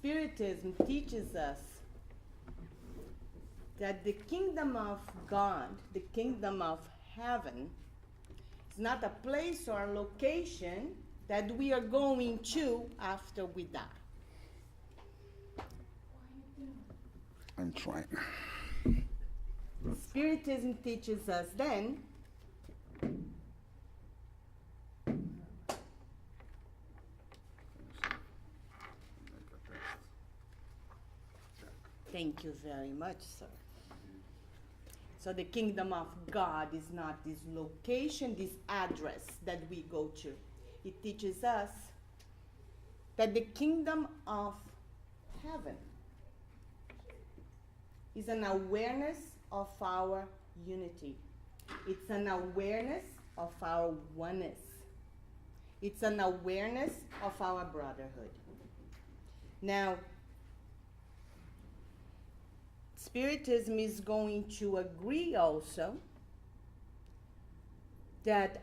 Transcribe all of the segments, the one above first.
Spiritism teaches us that the kingdom of God, the kingdom of heaven, is not a place or a location that we are going to after we die. I'm trying. Spiritism teaches us then Thank you very much, sir. So the kingdom of God is not this location, this address that we go to. It teaches us that the kingdom of heaven is an awareness of our unity. It's an awareness of our oneness. It's an awareness of our brotherhood. Now, Spiritism is going to agree also that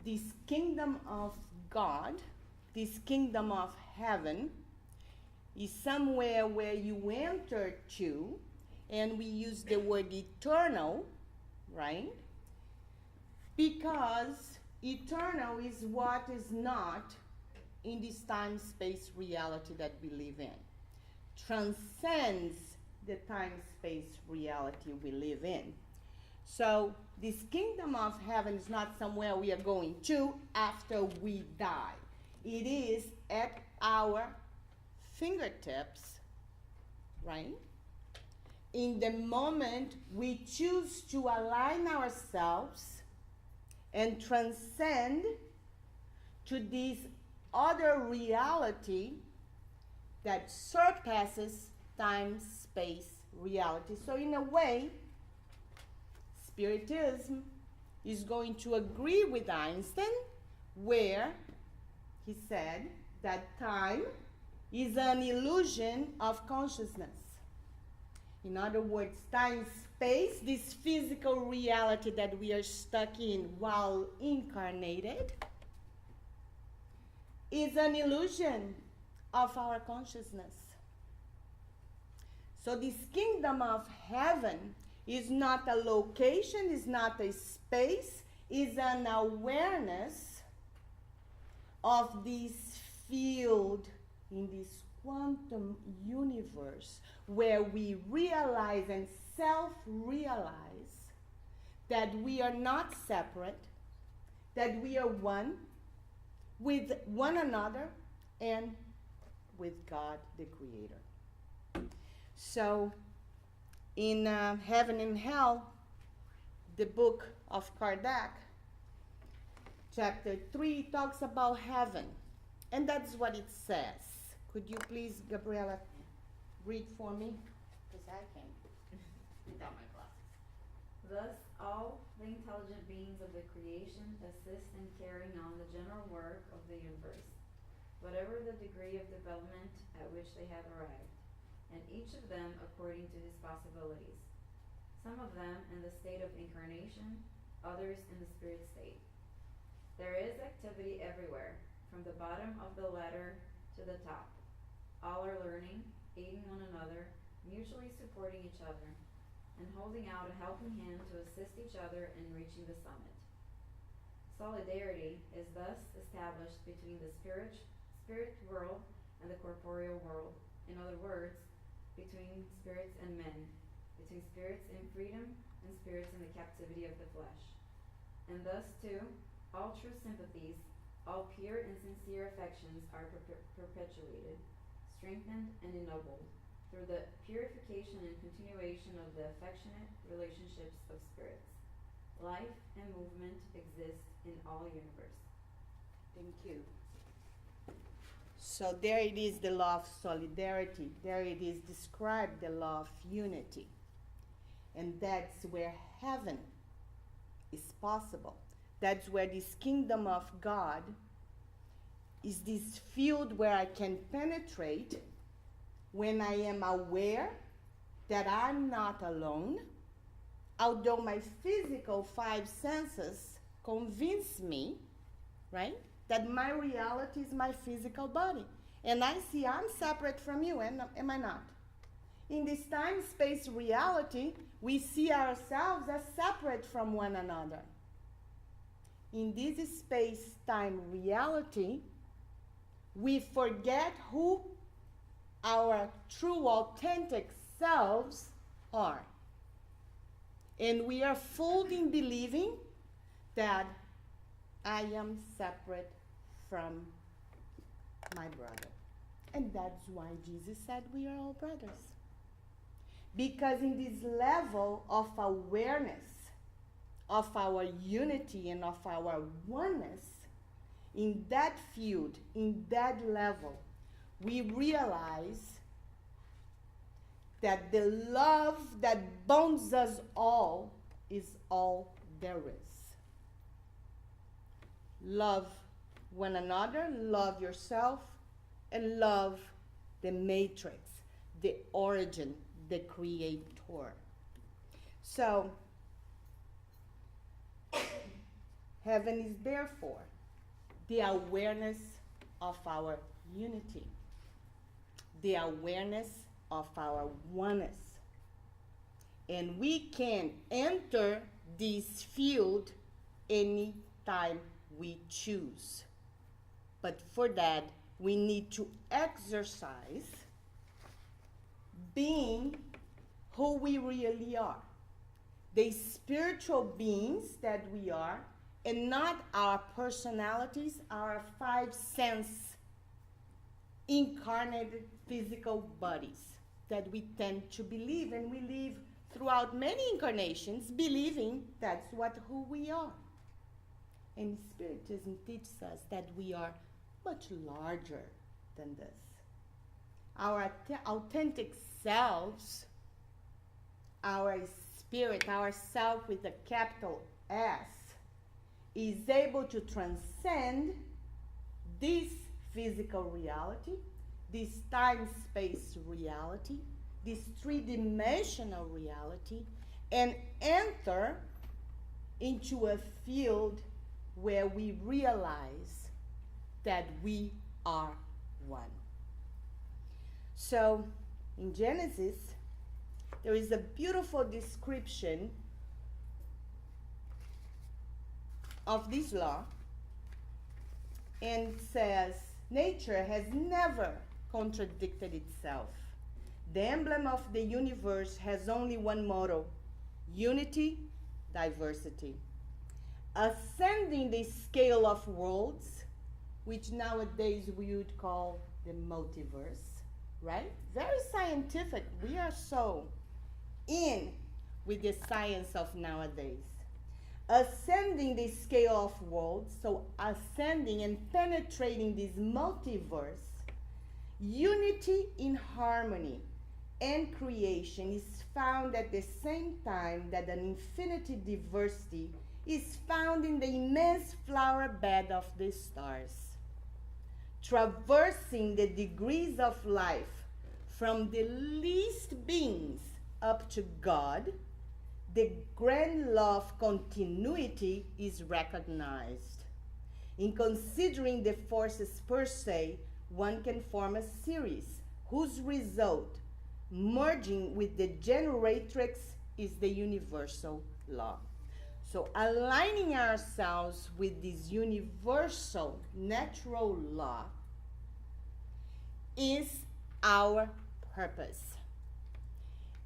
this kingdom of God, this kingdom of heaven, is somewhere where you enter to, and we use the word eternal, right? Because eternal is what is not in this time-space reality that we live in. Transcends the time-space reality we live in. So this kingdom of heaven is not somewhere we are going to after we die. It is at our fingertips, right? In the moment we choose to align ourselves and transcend to this other reality that surpasses time-space reality. So in a way, Spiritism is going to agree with Einstein, where he said that time is an illusion of consciousness. In other words, time-space, this physical reality that we are stuck in while incarnated, is an illusion of our consciousness. So this kingdom of heaven is not a location, is not a space, is an awareness of this field in this quantum universe where we realize and self-realize that we are not separate, that we are one with one another and with God the Creator. So in Heaven and Hell, the book of Kardec, chapter 3 talks about heaven, and that's what it says. Could you please, Gabriela, read for me? Because I can't without my glasses. Thus, all the intelligent beings of the creation assist in carrying on the general work of the universe, whatever the degree of development at which they have arrived, and each of them according to his possibilities. Some of them in the state of incarnation, others in the spirit state. There is activity everywhere, from the bottom of the ladder to the top. All are learning, aiding one another, mutually supporting each other, and holding out a helping hand to assist each other in reaching the summit. Solidarity is thus established between the spirit world and the corporeal world. In other words, between spirits and men, between spirits in freedom and spirits in the captivity of the flesh. And thus, too, all true sympathies, all pure and sincere affections are perpetuated, strengthened, and ennobled through the purification and continuation of the affectionate relationships of spirits. Life and movement exist in all universe. Thank you. So there it is, the law of solidarity. There it is described, the law of unity. And that's where heaven is possible. That's where this kingdom of God is this field where I can penetrate when I am aware that I'm not alone, although my physical five senses convince me, right, that my reality is my physical body. And I see I'm separate from you, am I not? In this time-space reality, we see ourselves as separate from one another. In this space-time reality, we forget who our true, authentic selves are. And we are fooled in believing that I am separate from my brother. And that's why Jesus said we are all brothers. Because in this level of awareness, of our unity and of our oneness, in that field, in that level, we realize that the love that bonds us all is all there is. Love one another, love yourself, and love the matrix, the origin, the creator. So, heaven is therefore the awareness of our unity, the awareness of our oneness. And we can enter this field anytime we choose. But for that, we need to exercise being who we really are. The spiritual beings that we are, and not our personalities, our five sense incarnated physical bodies that we tend to believe, and we live throughout many incarnations believing that's who we are. And Spiritism teaches us that we are much larger than this. Our authentic selves, our spirit, our self with a capital S, is able to transcend this physical reality, this time-space reality, this three-dimensional reality, and enter into a field where we realize that we are one. So, in Genesis, there is a beautiful description of this law, and it says, nature has never contradicted itself. The emblem of the universe has only one motto: unity, diversity. Ascending the scale of worlds, which nowadays we would call the multiverse, right? Very scientific. We are so in with the science of nowadays. Ascending the scale of worlds, so ascending and penetrating this multiverse, unity in harmony and creation is found at the same time that an infinity diversity is found in the immense flower bed of the stars. Traversing the degrees of life from the least beings up to God, the grand law of continuity is recognized. In considering the forces per se, one can form a series whose result, merging with the generatrix, is the universal law. So aligning ourselves with this universal natural law is our purpose.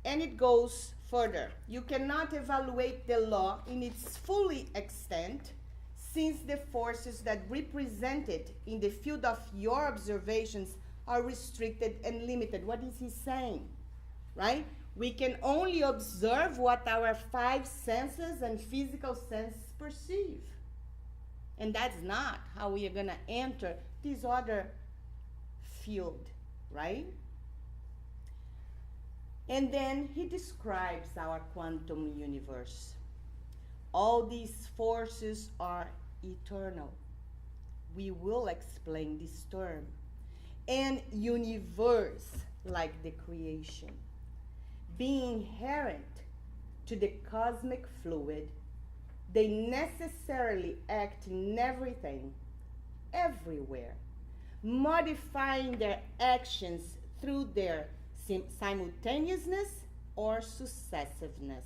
And it goes further. You cannot evaluate the law in its fully extent, since the forces that represent it in the field of your observations are restricted and limited. What is he saying? Right? We can only observe what our five senses and physical senses perceive. And that's not how we are going to enter this other field, right? And then he describes our quantum universe. All these forces are eternal. We will explain this term. And universe, like the creation. Being inherent to the cosmic fluid, they necessarily act in everything everywhere, modifying their actions through their simultaneousness or successiveness.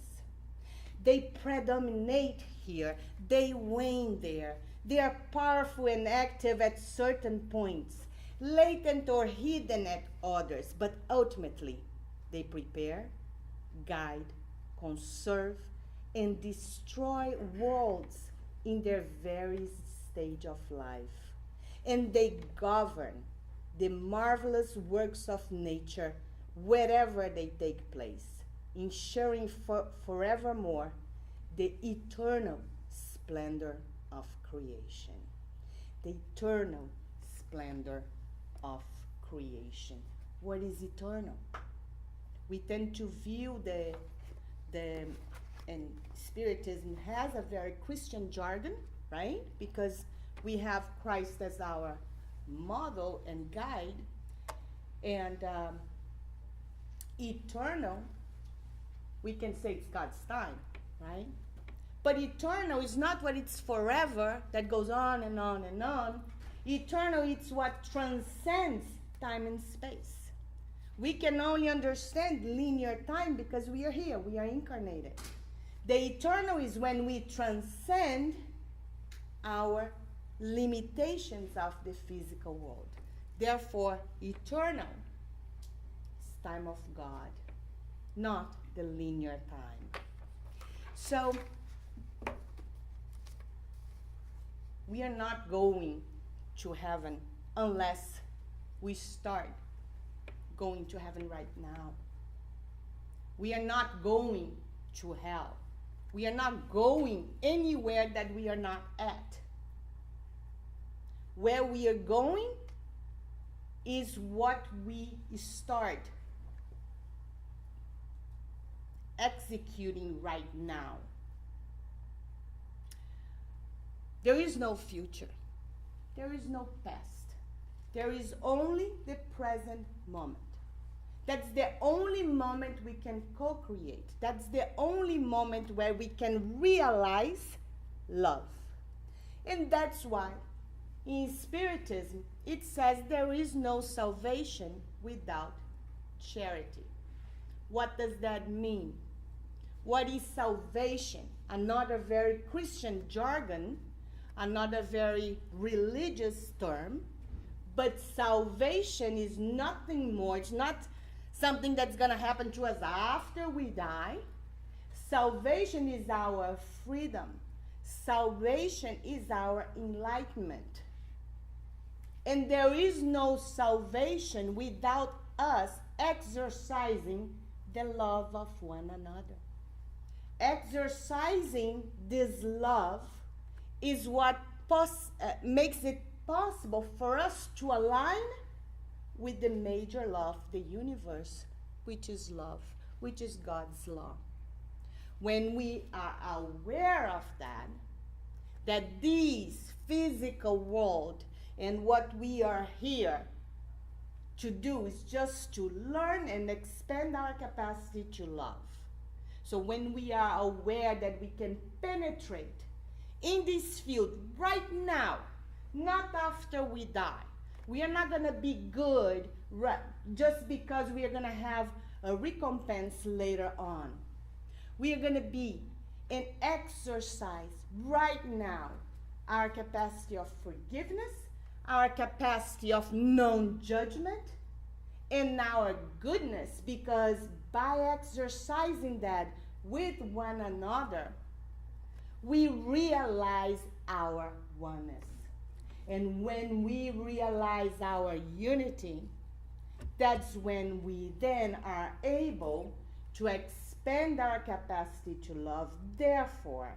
They predominate here, they wane there. They are powerful and active at certain points, latent or hidden at others, but ultimately they prepare, guide, conserve, and destroy worlds in their very stage of life. And they govern the marvelous works of nature wherever they take place, ensuring forevermore the eternal splendor of creation. The eternal splendor of creation. What is eternal? We tend to view and Spiritism has a very Christian jargon, right? Because we have Christ as our model and guide, and eternal, we can say it's God's time, right? But eternal is not what it's forever, that goes on and on and on. Eternal, it's what transcends time and space. We can only understand linear time because we are here, we are incarnated. The eternal is when we transcend our limitations of the physical world. Therefore, eternal is time of God, not the linear time. So, we are not going to heaven unless we start going to heaven right now. We are not going to hell. We are not going anywhere that we are not at. Where we are going is what we start executing right now. There is no future. There is no past. There is only the present moment. That's the only moment we can co-create. That's the only moment where we can realize love. And that's why in Spiritism it says there is no salvation without charity. What does that mean? What is salvation? Another very Christian jargon, another very religious term, but salvation is nothing more. It's not something that's going to happen to us after we die. Salvation is our freedom. Salvation is our enlightenment. And there is no salvation without us exercising the love of one another. Exercising this love is what makes it possible for us to align with the major law of the universe, which is love, which is God's law. When we are aware of that this physical world and what we are here to do is just to learn and expand our capacity to love. So when we are aware that we can penetrate in this field right now, not after we die. We are not going to be good just because we are going to have a recompense later on. We are going to be and exercise right now our capacity of forgiveness, our capacity of non-judgment, and our goodness, because by exercising that with one another, we realize our oneness. And when we realize our unity, that's when we then are able to expand our capacity to love. Therefore,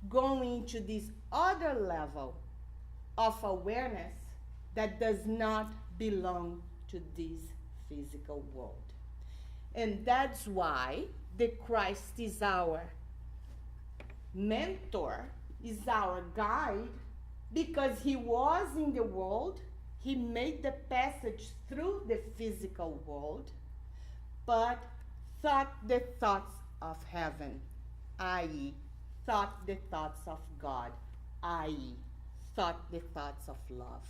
going to this other level of awareness that does not belong to this physical world. And that's why the Christ is our mentor, is our guide, because he was in the world, he made the passage through the physical world, but thought the thoughts of heaven, i.e., thought the thoughts of God, i.e., thought the thoughts of love.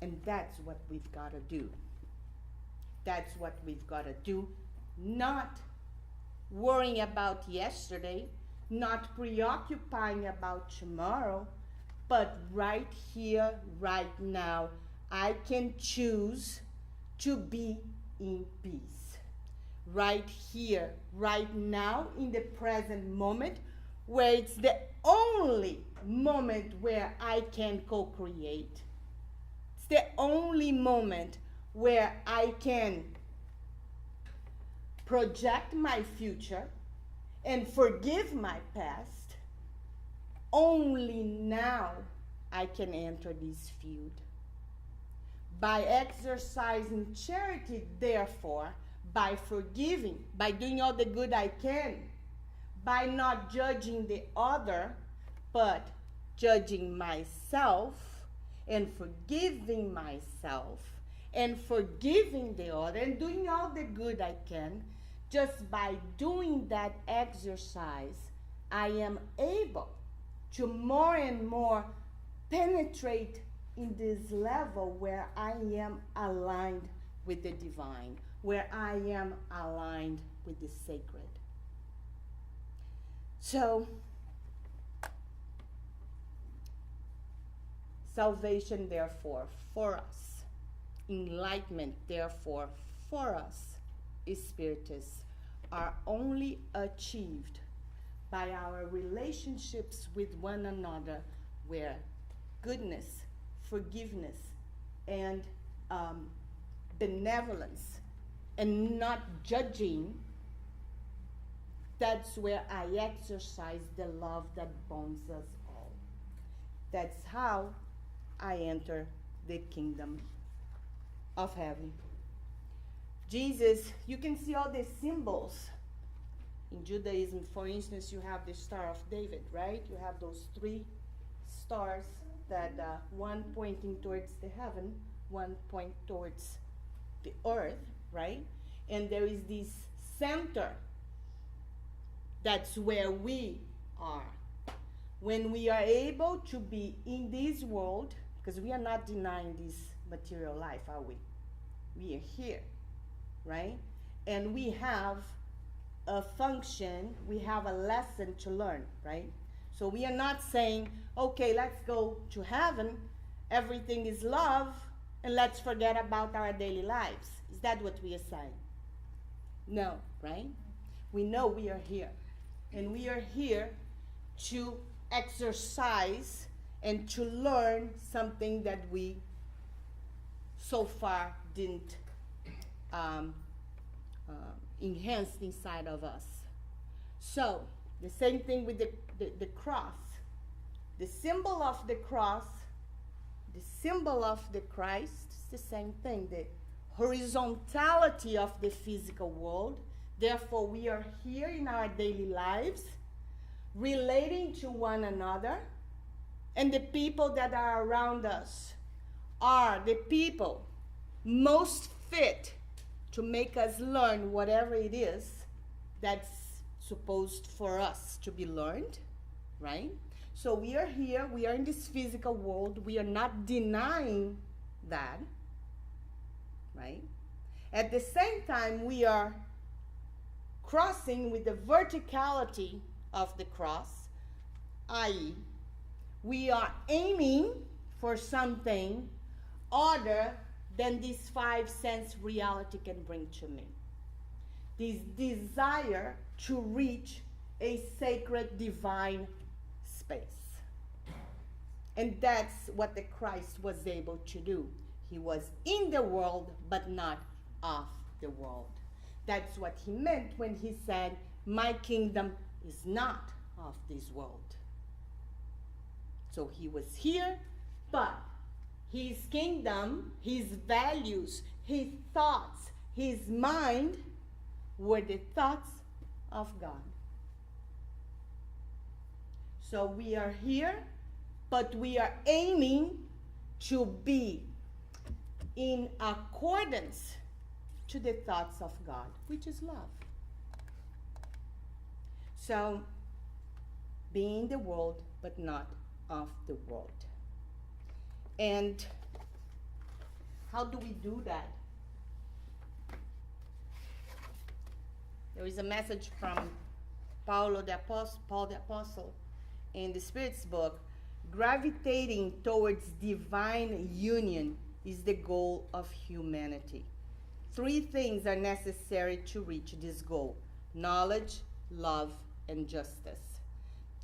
And that's what we've got to do. That's what we've got to do. Not worrying about yesterday, not preoccupying about tomorrow, but right here, right now, I can choose to be in peace. Right here, right now, in the present moment, where it's the only moment where I can co-create. It's the only moment where I can project my future and forgive my past. Only now I can enter this field. By exercising charity, therefore, by forgiving, by doing all the good I can, by not judging the other, but judging myself and forgiving myself and forgiving the other and doing all the good I can, just by doing that exercise, I am able to more and more penetrate in this level where I am aligned with the divine, where I am aligned with the sacred. So, salvation, therefore, for us. Enlightenment, therefore, for us, Spiritists, are only achieved by our relationships with one another, where goodness, forgiveness, and benevolence, and not judging, that's where I exercise the love that bonds us all. That's how I enter the kingdom of heaven. Jesus, you can see all the symbols. In Judaism, for instance, you have the Star of David, right? You have those 3 stars that one pointing towards the heaven, one point towards the earth, right? And there is this center. That's where we are. When we are able to be in this world, because we are not denying this material life, are we? We are here, right? And we have a function, we have a lesson to learn, right? So we are not saying, okay, let's go to heaven, everything is love, and let's forget about our daily lives. Is that what we are saying? No, right? We know we are here. And we are here to exercise and to learn something that we so far didn't enhance inside of us. So, the same thing with the cross. The symbol of the cross, the symbol of the Christ, it's the same thing. The horizontality of the physical world. Therefore, we are here in our daily lives, relating to one another, and the people that are around us are the people most fit to make us learn whatever it is that's supposed for us to be learned, right? So we are here, we are in this physical world, we are not denying that, right? At the same time, we are crossing with the verticality of the cross, i.e., we are aiming for something other than this 5 sense reality can bring to me. This desire to reach a sacred divine space. And that's what the Christ was able to do. He was in the world, but not of the world. That's what he meant when he said, my kingdom is not of this world. So he was here, but his kingdom, his values, his thoughts, his mind were the thoughts of God. So we are here, but we are aiming to be in accordance to the thoughts of God, which is love. So, being in the world, but not of the world. And how do we do that? There is a message from Paul the Apostle in the Spirit's book. Gravitating towards divine union is the goal of humanity. 3 things are necessary to reach this goal: knowledge, love, and justice.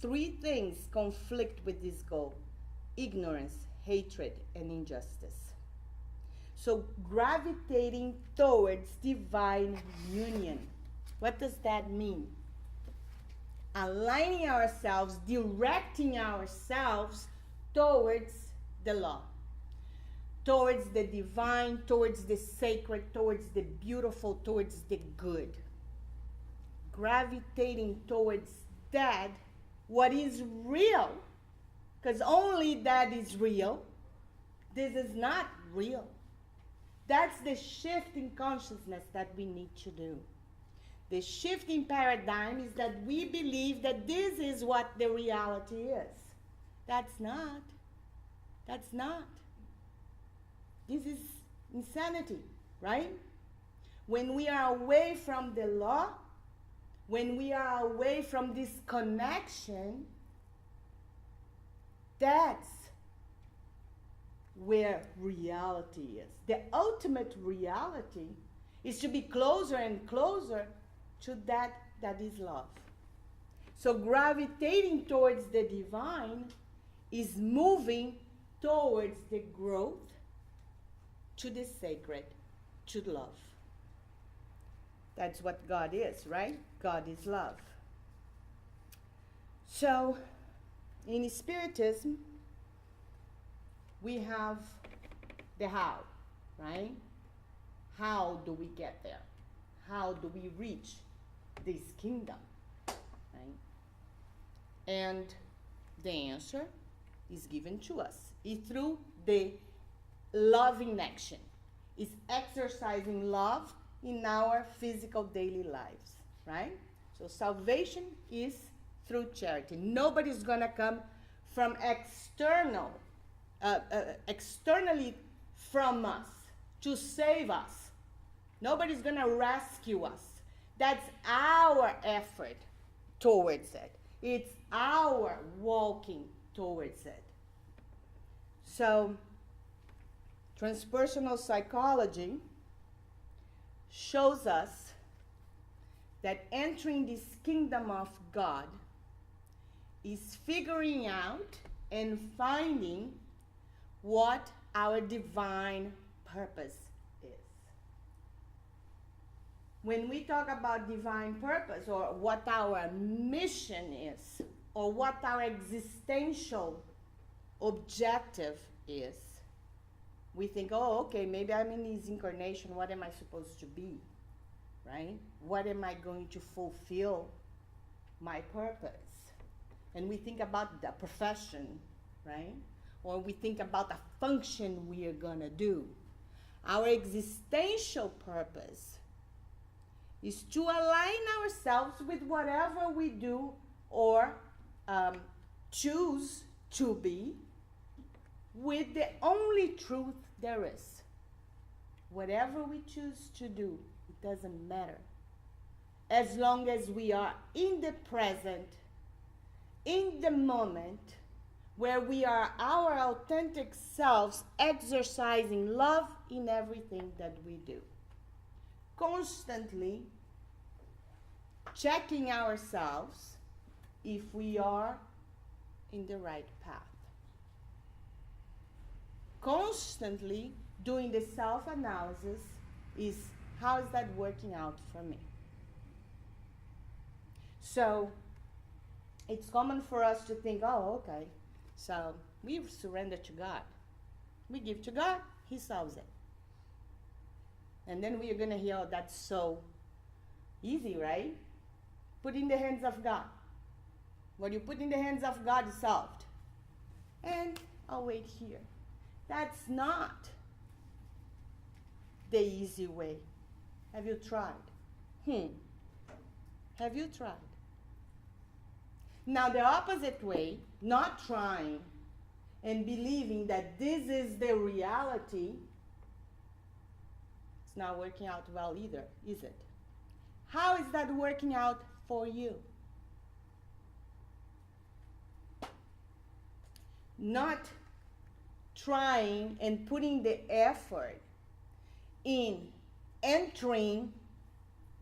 3 things conflict with this goal: ignorance, hatred, and injustice. So gravitating towards divine union. What does that mean? Aligning ourselves, directing ourselves towards the law, towards the divine, towards the sacred, towards the beautiful, towards the good. Gravitating towards that, what is real, because only that is real. This is not real. That's the shift in consciousness that we need to do. The shift in paradigm is that we believe that this is what the reality is. That's not. That's not. This is insanity, right? When we are away from the law, when we are away from this connection, that's where reality is. The ultimate reality is to be closer and closer to that is love. So gravitating towards the divine is moving towards the growth to the sacred, to love. That's what God is, right? God is love. So in Spiritism, we have the how, right? How do we get there? How do we reach this kingdom, right? And the answer is given to us. It's through the loving action. It's exercising love in our physical daily lives, right? So salvation is through charity. Nobody's gonna come from externally from us to save us. Nobody's gonna rescue us. That's our effort towards it. It's our walking towards it. So, transpersonal psychology shows us that entering this kingdom of God is figuring out and finding what our divine purpose is. When we talk about divine purpose, or what our mission is, or what our existential objective is, we think, oh, okay, maybe I'm in this incarnation, what am I supposed to be, right? What am I going to fulfill my purpose? And we think about the profession, right? Or we think about the function we are gonna do. Our existential purpose is to align ourselves with whatever we do or choose to be with the only truth there is. Whatever we choose to do, it doesn't matter. As long as we are in the present, in the moment, where we are our authentic selves, exercising love in everything that we do. Constantly checking ourselves if we are in the right path. Constantly doing the self-analysis is, how is that working out for me? So it's common for us to think, oh, okay, so we surrender to God. We give to God, He solves it. And then we are going to hear, oh, that's so easy, right? Put in the hands of God. What you put in the hands of God is solved. And I'll wait here. That's not the easy way. Have you tried? Have you tried? Now the opposite way, not trying, and believing that this is the reality, it's not working out well either, is it? How is that working out for you? Not trying and putting the effort in entering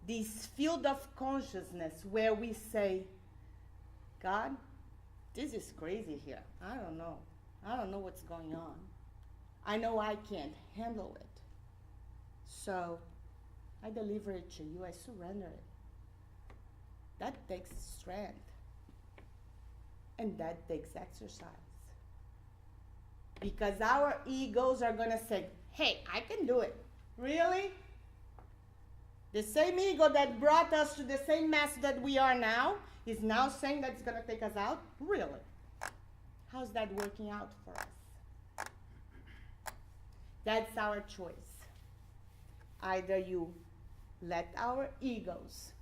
this field of consciousness where we say, God, this is crazy here. I don't know. I don't know what's going on. I know I can't handle it. So I deliver it to you. I surrender it. That takes strength. And that takes exercise. Because our egos are going to say, hey, I can do it. Really? The same ego that brought us to the same mess that we are now is now saying that it's going to take us out? Really? How's that working out for us? That's our choice. Either you let our egos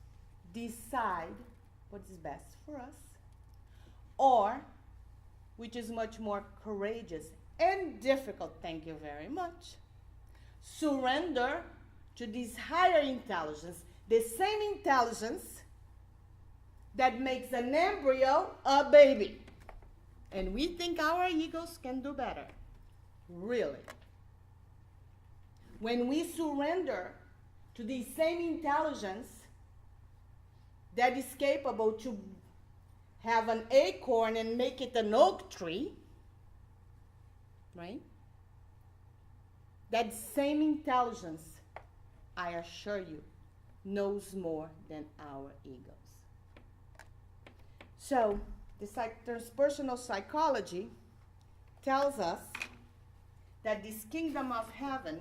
decide what is best for us, or, which is much more courageous and difficult, thank you very much, surrender to this higher intelligence, the same intelligence that makes an embryo a baby. And we think our egos can do better. Really. When we surrender to the same intelligence that is capable to have an acorn and make it an oak tree, right? That same intelligence, I assure you, knows more than our egos. So, the transpersonal psychology tells us that this kingdom of heaven,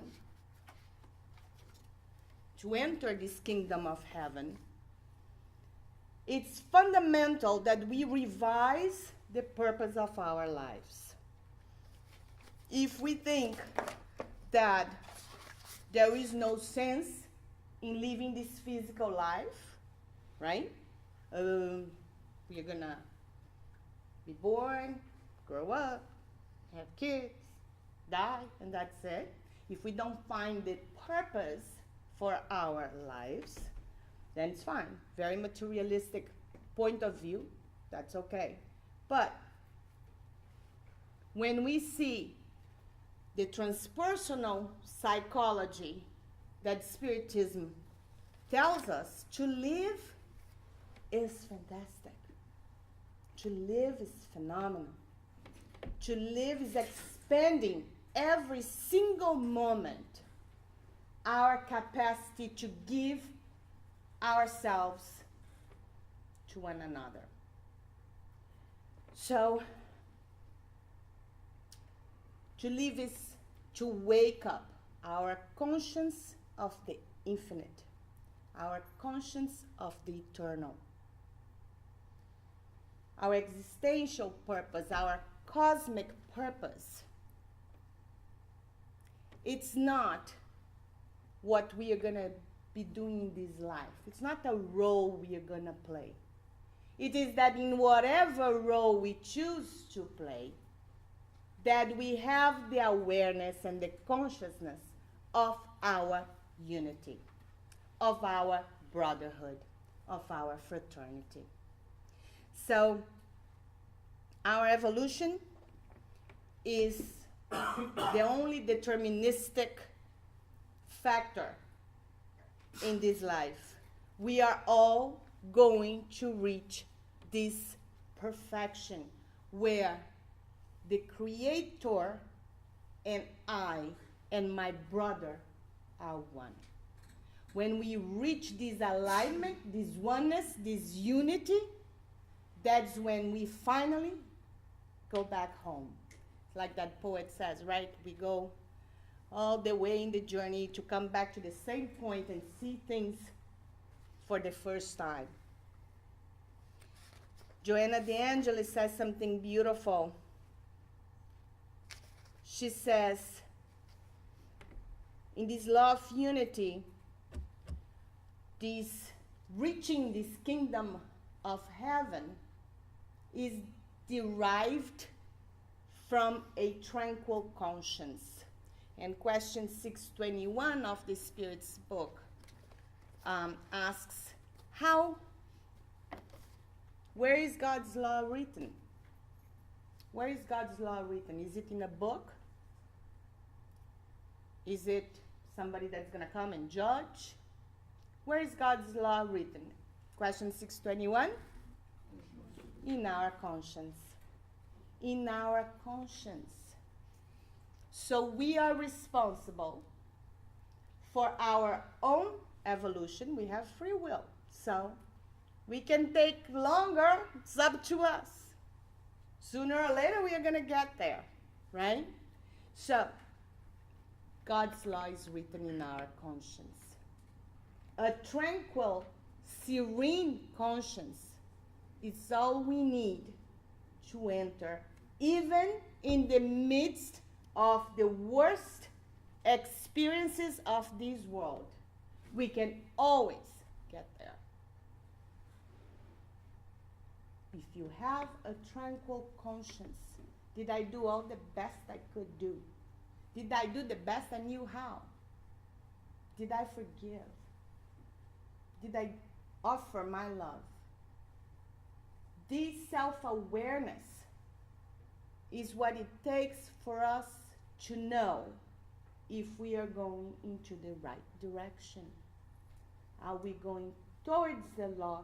to enter this kingdom of heaven, it's fundamental that we revise the purpose of our lives. If we think that there is no sense in living this physical life, right? We're gonna be born, grow up, have kids, die, and that's it. If we don't find the purpose for our lives, then it's fine. Very materialistic point of view, that's okay. But when we see the transpersonal psychology that Spiritism tells us, to live is fantastic. To live is phenomenal. To live is expanding every single moment our capacity to give ourselves to one another. So, to live is to wake up our conscience of the infinite, our conscience of the eternal. Our existential purpose, our cosmic purpose. It's not what we are going to be doing in this life. It's not a role we are going to play. It is that in whatever role we choose to play, that we have the awareness and the consciousness of our unity, of our brotherhood, of our fraternity. So, our evolution is the only deterministic factor in this life. We are all going to reach this perfection where the Creator and I and my brother are one. When we reach this alignment, this oneness, this unity, that's when we finally go back home. Like that poet says, right? We go all the way in the journey to come back to the same point and see things for the first time. Joanna de Ângelis says something beautiful. She says, in this law of unity, this reaching this kingdom of heaven is derived from a tranquil conscience. And question 621 of the Spirit's book asks, where is God's law written? Where is God's law written? Is it in a book? Is it somebody that's going to come and judge? Where is God's law written? Question 621. In our conscience. In our conscience. So we are responsible for our own evolution. We have free will. So we can take longer. It's up to us. Sooner or later we are going to get there. Right? So God's law is written in our conscience. A tranquil, serene conscience is all we need to enter, even in the midst of the worst experiences of this world. We can always get there. If you have a tranquil conscience, did I do all the best I could do? Did I do the best I knew how? Did I forgive? Did I offer my love? This self-awareness is what it takes for us to know if we are going into the right direction. Are we going towards the law,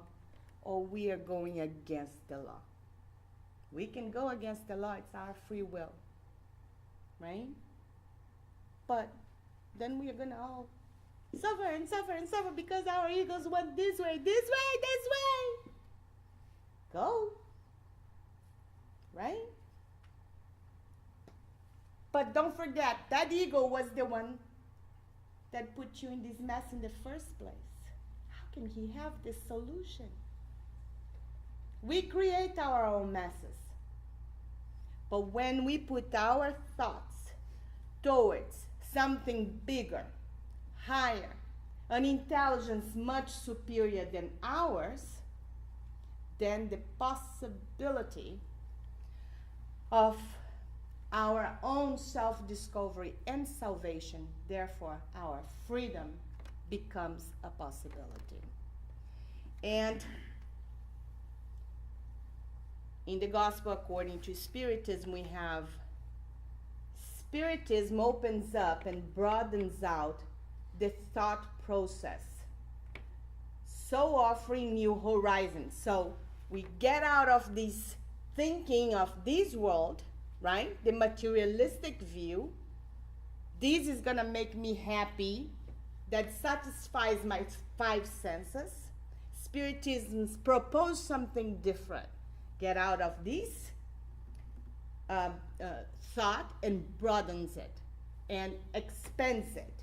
or we are going against the law? We can go against the law. It's our free will. Right? But then we are going to all suffer and suffer and suffer because our egos went this way, this way, this way. Go. Right? But don't forget, that ego was the one that put you in this mess in the first place. How can he have this solution? We create our own messes. But when we put our thoughts towards something bigger, higher, an intelligence much superior than ours, then the possibility of our own self-discovery and salvation, therefore our freedom, becomes a possibility. And in the Gospel according to Spiritism, we have Spiritism opens up and broadens out the thought process, so offering new horizons. So we get out of this thinking of this world, right? The materialistic view. This is going to make me happy. That satisfies my five senses. Spiritism proposes something different. Get out of this thought and broadens it and expands it.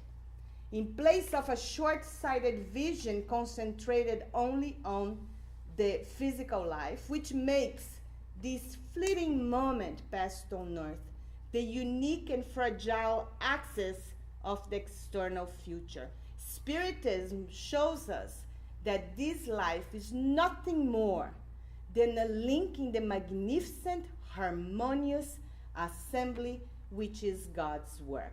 In place of a short-sighted vision concentrated only on the physical life, which makes this fleeting moment passed on earth the unique and fragile axis of the external future. Spiritism shows us that this life is nothing more than a link in the magnificent, harmonious assembly which is God's work.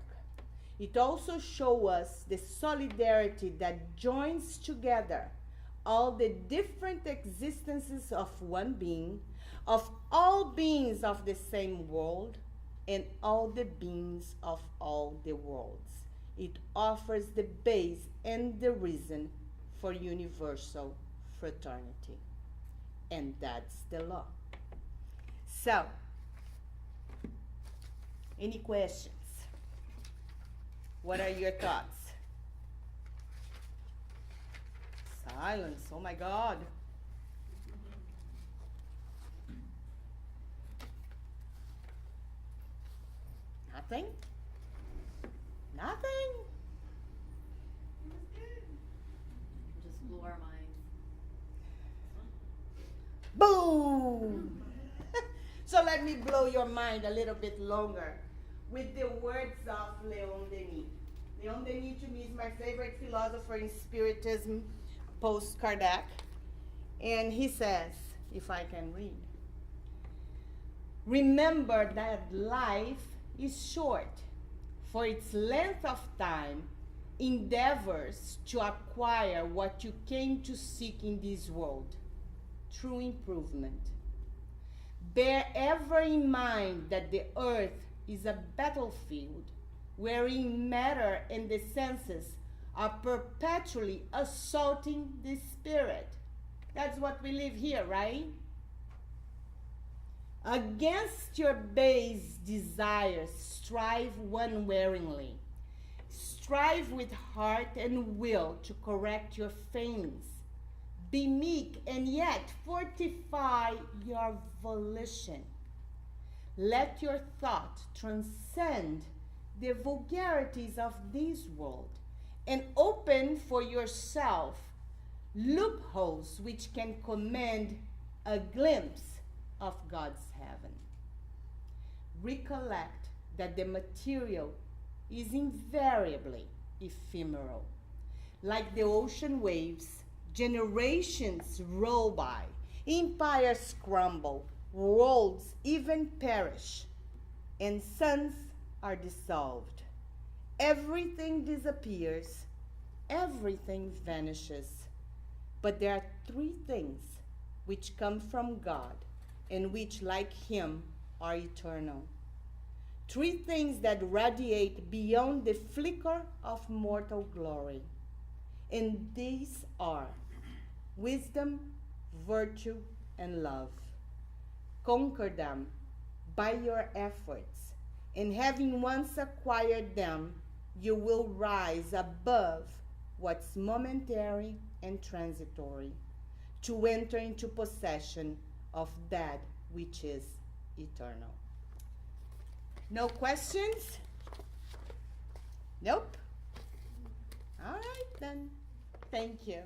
It also shows us the solidarity that joins together all the different existences of one being, of all beings of the same world, and all the beings of all the worlds. It offers the base and the reason for universal fraternity. And that's the law. So, any questions? What are your thoughts? Silence, oh my God. Nothing? Nothing? It was good. Just blew our minds. Boom! So let me blow your mind a little bit longer with the words of Léon Denis. Léon Denis to me is my favorite philosopher in Spiritism post Kardec. And he says, if I can read, Remember that life is short, for its length of time endeavors to acquire what you came to seek in this world, true improvement. Bear ever in mind that the earth is a battlefield wherein matter and the senses are perpetually assaulting the spirit. That's what we live here, right? Against your base desires, strive unwearingly. Strive with heart and will to correct your failings. Be meek and yet fortify your volition. Let your thought transcend the vulgarities of this world and open for yourself loopholes which can command a glimpse of God's heaven. Recollect that the material is invariably ephemeral. Like the ocean waves, generations roll by, empires crumble, worlds even perish, and suns are dissolved. Everything disappears, everything vanishes. But there are three things which come from God and which, like Him, are eternal. Three things that radiate beyond the flicker of mortal glory. And these are wisdom, virtue, and love. Conquer them by your efforts, and having once acquired them, you will rise above what's momentary and transitory, to enter into possession of that which is eternal. No questions? Nope. All right then. Thank you.